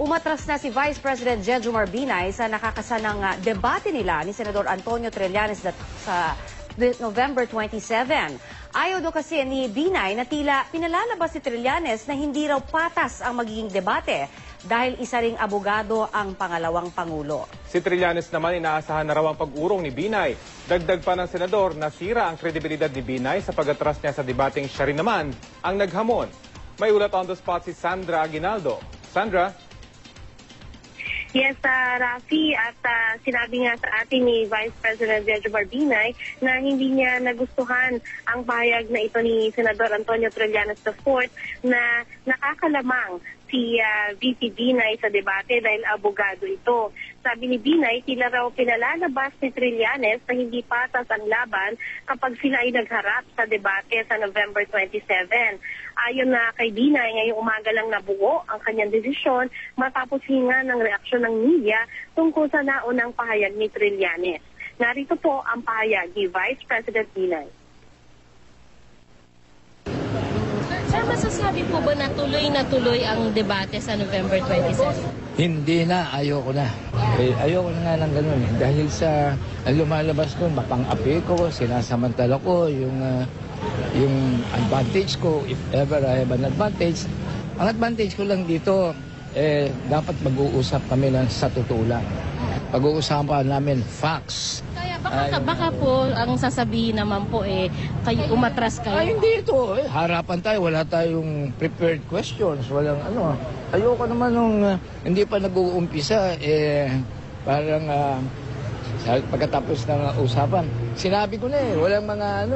Umatras na si Vice President Jejomar Binay sa nakakasanang debate nila ni Senador Antonio Trillanes sa November 27. Ayaw daw kasi ni Binay na tila pinalalabas si Trillanes na hindi raw patas ang magiging debate dahil isa ring abogado ang pangalawang pangulo. Si Trillanes naman inaasahan na raw ang pag-urong ni Binay. Dagdag pa ng senador na sira ang kredibilidad ni Binay sa pag-atras niya sa debating siya rin naman ang naghamon. May ulat on the spot si Sandra Aguinaldo. Sandra? Yes, Rafi, at sinabi nga sa atin ni Vice President Jejomar Binay na hindi niya nagustuhan ang pahayag na ito ni Senador Antonio Trillanes IV na nakakalamang si VP Binay sa debate dahil abogado ito. Sabi ni Binay, tila raw pinalalabas ni Trillanes na hindi patas ang laban kapag sila ay nagharap sa debate sa November 27. Ayon na kay Binay, ngayong umaga lang nabuo ang kanyang desisyon matapos hinga ng reaksyon ng media tungkol sa naunang pahayag ni Trillanes. Narito po ang pahayag ni Vice President Binay. Sir, masasabi po ba na tuloy ang debate sa November 27? Hindi na, ayoko na. Ayoko na nga ng ganun eh. Dahil sa lumalabas ko, mapang-api ko, sinasamantala ko yung advantage ko, if ever I have an advantage. Ang advantage ko lang dito, dapat mag-uusap kami sa totoo lang. Pag-uusapan namin facts. Kaya baka po ang sasabihin naman po kayo umatras kayo. Ay, hindi ito. Harapan tayo, wala tayong prepared questions, walang ano. Ayoko naman nung hindi pa nag-uumpisa, parang pagkatapos ng usapan, sinabi ko na walang mga ano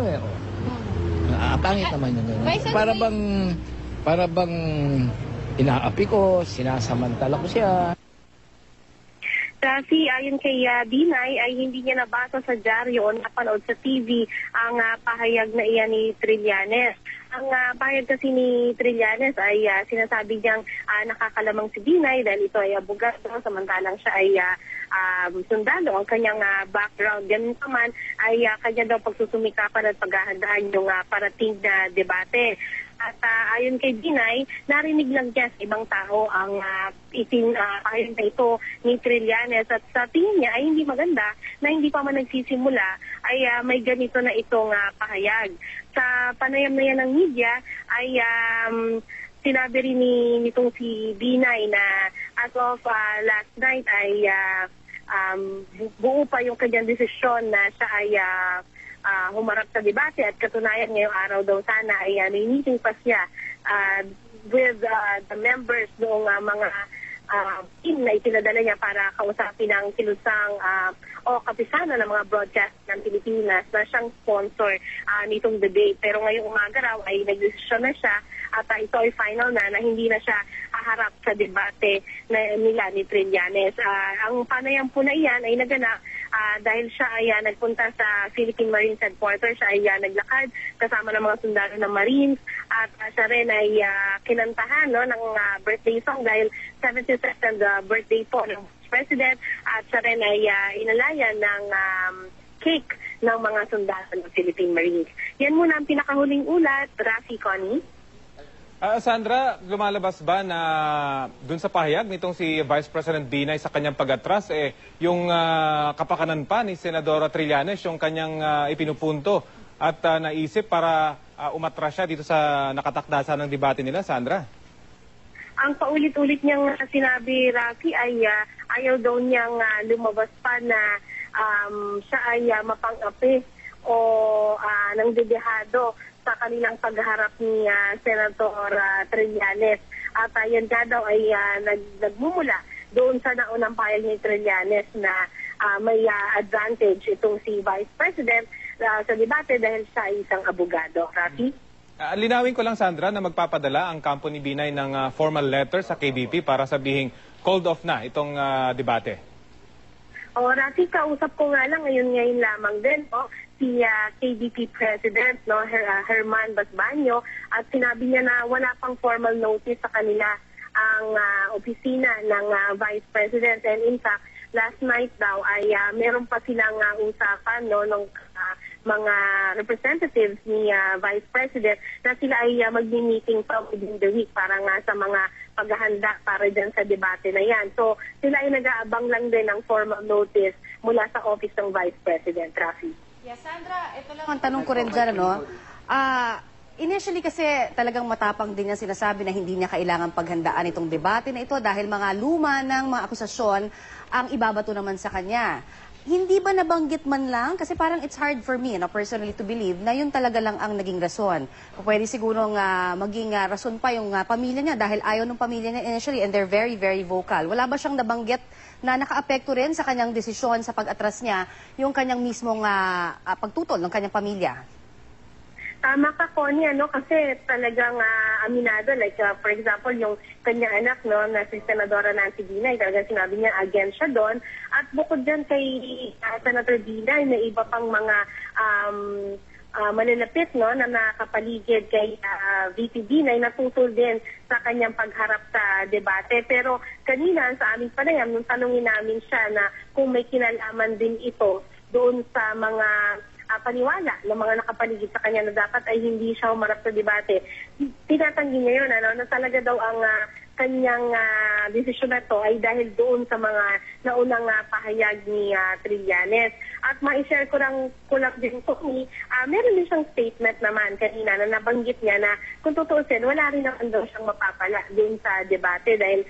pangit naman yun. Para bang inaapi ko, sinasamantala ko siya. Kasi ayon kay Binay ay hindi niya nabasa sa dyaryo o napanood sa TV ang pahayag na iyan ni Trillanes. Ang pahayag kasi ni Trillanes ay sinasabi niyang nakakalamang si Binay dahil ito ay abogado samantalang siya ay sundalo. Ang kanyang background ganun naman ay kanya daw pagsusumikapan at paghahandaan yung parating na debate. At ayon kay Binay, narinig lang niya sa ibang tao ang pahayag na ito ni Trillanes at sa tingin niya ay hindi maganda na hindi pa man nagsisimula ay may ganito na itong pahayag. Sa panayam na yan ng media ay sinabi rin nitong si Binay na as of last night ay buo pa yung kanyang desisyon na siya ay humarap sa debate at katunayan ngayong araw daw sana ay meeting pa siya with the members noong mga team na itinadala niya para kausapin ang kilusang o kapisana ng mga broadcast ng Pilipinas na siyang sponsor nitong debate. Pero ngayong umaga raw ay nagdesisyon na siya at ito ay final na hindi na siya haharap sa debate nila ni Trillanes. Ang panayam po na iyan ay naganap dahil siya ay nagpunta sa Philippine Marines Headquarters, siya ay naglakad kasama ng mga sundalo ng Marines at siya rin ay kinantahan ng birthday song dahil 72nd birthday po ng President at siya rin ay inalayan ng cake ng mga sundalo ng Philippine Marines. Yan muna ang pinakahuling ulat. Rafi, Connie. Sandra, lumalabas ba na dun sa pahayag nitong si Vice President Binay sa kanyang pag-atras, yung kapakanan pa ni Senadora Trillanes, yung kanyang ipinupunto at naisip para umatras siya dito sa nakatakdasan ng debate nila, Sandra? Ang paulit-ulit niyang sinabi, Rafi, ay ayaw daw niyang lumabas pa na siya ay mapang-api o ng dedehado sa kanilang pagharap ni Senator Trillanes. At yan nga daw ay nagmumula doon sa naunang pahayag ni Trillanes na may advantage itong si Vice President sa debate dahil siya ay isang abogado. Rafi? Linawin ko lang, Sandra, na magpapadala ang kampo ni Binay ng formal letter sa KBP para sabihing called off na itong debate. Rafi, kausap ko nga lang ngayon lamang din si KBP President Herman Basbanyo at sinabi niya na wala pang formal notice sa kanila ang opisina ng Vice President and in fact last night daw ay meron pa silang usapan no, ng mga representatives ni Vice President na sila ay magmi-meeting pa within the week para nga sa mga paghahanda para dyan sa debate na yan. So sila ay nag-aabang lang din ng formal notice mula sa office ng Vice President, Rafi. Yes, Sandra, ito lang ang tanong ko rin dyan, ano? Initially kasi talagang matapang din niya sinasabi na hindi niya kailangan paghandaan itong debate na ito dahil mga luma ng mga akusasyon ang ibabato naman sa kanya. Hindi ba nabanggit man lang? Kasi parang it's hard for me, personally, to believe na yun talaga lang ang naging rason. Pwede siguro maging rason pa yung pamilya niya dahil ayaw ng pamilya niya initially and they're very, very vocal. Wala ba siyang nabanggit na nakaapekto rin sa kanyang desisyon sa pag-atras niya yung kanyang mismong pagtutol ng kanyang pamilya? Tama ka, Connie, kasi talagang aminado, like for example, yung kanyang anak, no, na si Senadora Nancy Binay, talagang sinabi niya against siya doon. At bukod dyan kay Senator Binay, may iba pang mga malalapit, no, na nakapaligid kay VP Binay na tutol din sa kanyang pagharap sa debate. Pero kanina sa aming panayam, nung tanungin namin siya na kung may kinalaman din ito doon sa mga paniwala ng mga nakapaligid sa kanya na dapat ay hindi siya umarap sa debate. Tinatanggi niya yun, na talaga daw ang kanyang desisyon na to ay dahil doon sa mga naunang pahayag ni Trillanes. At ma-share ko lang din po meron din siyang statement naman kanina na nabanggit niya na kung tutuusin, wala rin naman daw siyang mapapala doon sa debate dahil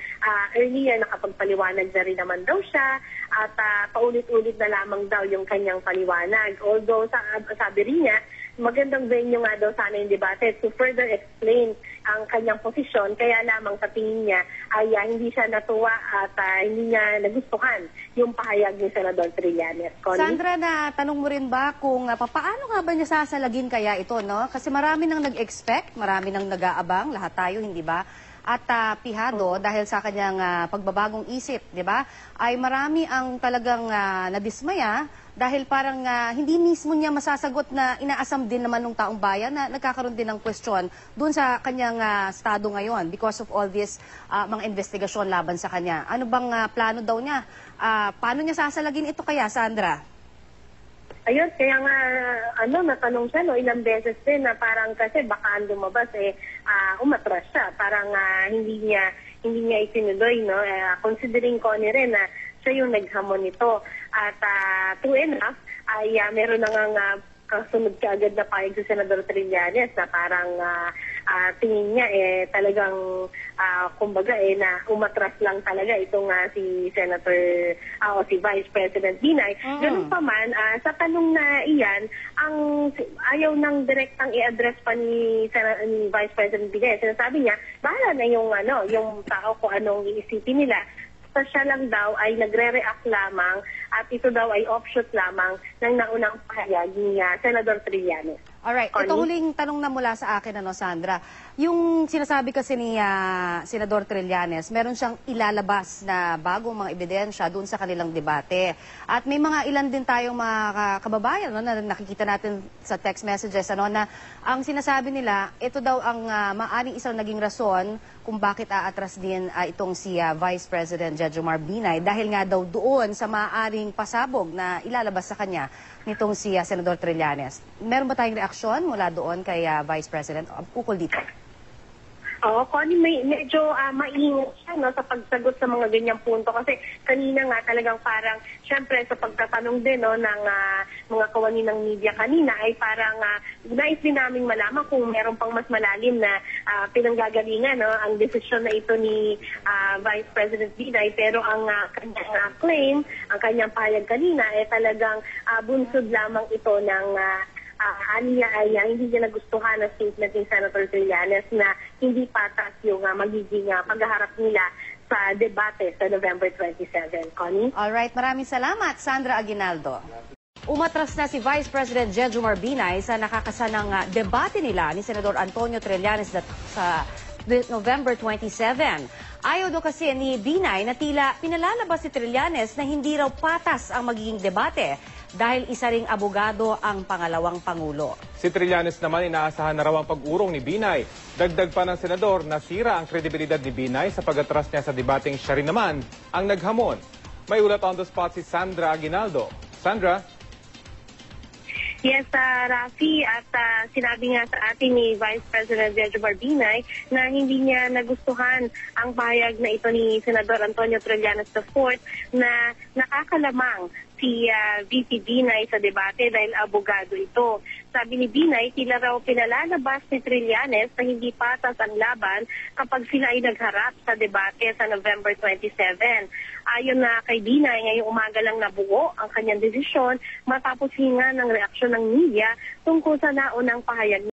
earlier nakapagpaliwanag na rin naman daw siya at paulit-ulit na lamang daw yung kanyang paliwanag. Although sabi rin niya, magandang venue nga daw sana yung debate to further explain ang kanyang posisyon. Kaya lamang sa tingin niya ay hindi siya natuwa at hindi niya nagustuhan yung pahayag ni Senador Trillanes. Connie? Sandra, na tanong mo rin ba kung paano nga ba niya sasalagin kaya ito, no? Kasi marami nang nag-expect, marami nang nag-aabang, lahat tayo, hindi ba? At pihado dahil sa kanyang pagbabagong isip, di ba? Ay marami ang talagang nadismaya dahil parang hindi mismo niya masasagot na inaasam din naman ng taong bayan na nagkakaroon din ng question doon sa kanyang estado ngayon because of all this mga investigasyon laban sa kanya. Ano bang plano daw niya? Paano niya sasalagin ito kaya, Sandra? Ayun, kaya nga, natanong siya, ilang beses din na parang kasi baka lumabas, umatras siya. Parang hindi niya itinuloy, no? Considering ko rin na siya yung naghamon nito. At true enough, ay meron na nga kasunod kaagad na pahig si Senador Trillanes na parang tingin niya talagang kumbaga na umatras lang talaga itong si Senator o si Vice President Binay. Ganun pa man, sa tanong na iyan, ayaw nang direktang i-address pa ni Vice President Binay. Sinasabi niya, bahala na yung tao kung anong iisipin nila. Siya lang daw ay nagre-react lamang at ito daw ay offshoot lamang ng naunang pahayag ni Senador Trillanes. Alright, ito huling tanong na mula sa akin, Sandra. Yung sinasabi kasi ni Senador Trillanes, meron siyang ilalabas na bagong mga ebidensya doon sa kanilang debate. At may mga ilan din tayong mga kababayan na nakikita natin sa text messages na ang sinasabi nila, ito daw ang maaring isang naging rason kung bakit aatras din itong si Vice President Jejomar Binay dahil nga daw doon sa maaring pasabog na ilalabas sa kanya nitong si Senador Trillanes. Meron ba tayong reaksyon mula doon kay Vice President ukol dito? Oo, Connie, medyo maingat siya sa pagsagot sa mga ganyang punto kasi kanina nga talagang parang, syempre sa pagtatanong din ng mga kawani ng media kanina ay parang nais din namin malaman kung meron pang mas malalim na pinanggagalingan ang desisyon na ito ni Vice President Binay, pero ang kanyang claim, ang kanyang pahayag kanina ay talagang bunsod lamang ito ng niya ay hindi niya nagustuhan ang statement ni Senator Trillanes na hindi patas yung magiging paghaharap nila sa debate sa November 27. Connie? Alright, maraming salamat, Sandra Aguinaldo. Umatras na si Vice President Jejomar Binay sa nakakasanang debate nila ni Senador Antonio Trillanes sa November 27. Ayaw daw kasi ni Binay na tila pinalalabas si Trillanes na hindi raw patas ang magiging debate dahil isa ring abogado ang pangalawang pangulo. Si Trillanes naman inaasahan na raw ang pag-urong ni Binay. Dagdag pa ng senador, nasira ang kredibilidad ni Binay sa pag-atras niya sa debating siya rin naman ang naghamon. May ulat on the spot si Sandra Aguinaldo. Sandra? Yes, Rafi, at sinabi nga sa atin ni Vice President Jejomar Binay na hindi niya nagustuhan ang pahayag na ito ni Senador Antonio Trillanes IV na nakakalamang si VP Binay sa debate dahil abogado ito. Sabi ni Binay, tila raw pinalalabas ni Trillanes na hindi patas ang laban kapag sila ay nagharap sa debate sa November 27. Ayon na kay Binay, ngayong umaga lang nabuo ang kanyang desisyon matapos hinga ng reaksyon ng media tungkol sa naunang pahayag